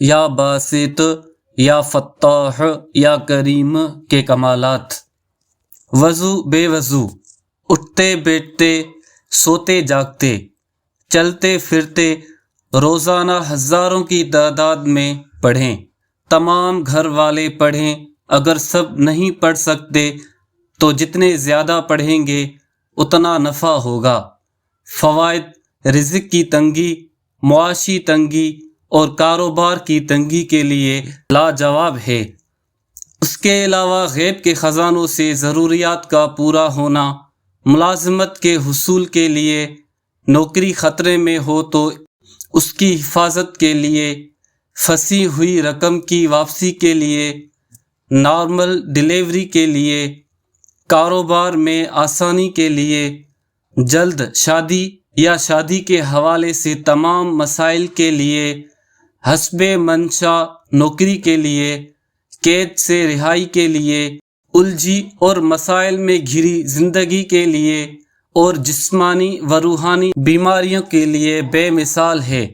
یا باسط، یا فتاح، یا کریم کے کمالات۔ وضو بے وضو، اٹھتے بیٹھتے، سوتے جاگتے، چلتے پھرتے روزانہ ہزاروں کی تعداد میں پڑھیں۔ تمام گھر والے پڑھیں، اگر سب نہیں پڑھ سکتے تو جتنے زیادہ پڑھیں گے اتنا نفع ہوگا۔ فوائد: رزق کی تنگی، معاشی تنگی اور کاروبار کی تنگی کے لیے لاجواب ہے۔ اس کے علاوہ غیب کے خزانوں سے ضروریات کا پورا ہونا، ملازمت کے حصول کے لیے، نوکری خطرے میں ہو تو اس کی حفاظت کے لیے، پھنسی ہوئی رقم کی واپسی کے لیے، نارمل ڈیلیوری کے لیے، کاروبار میں آسانی کے لیے، جلد شادی یا شادی کے حوالے سے تمام مسائل کے لیے، حسب منشا نوکری کے لیے، قید سے رہائی کے لیے، الجھی اور مسائل میں گھری زندگی کے لیے اور جسمانی و روحانی بیماریوں کے لیے بے مثال ہے۔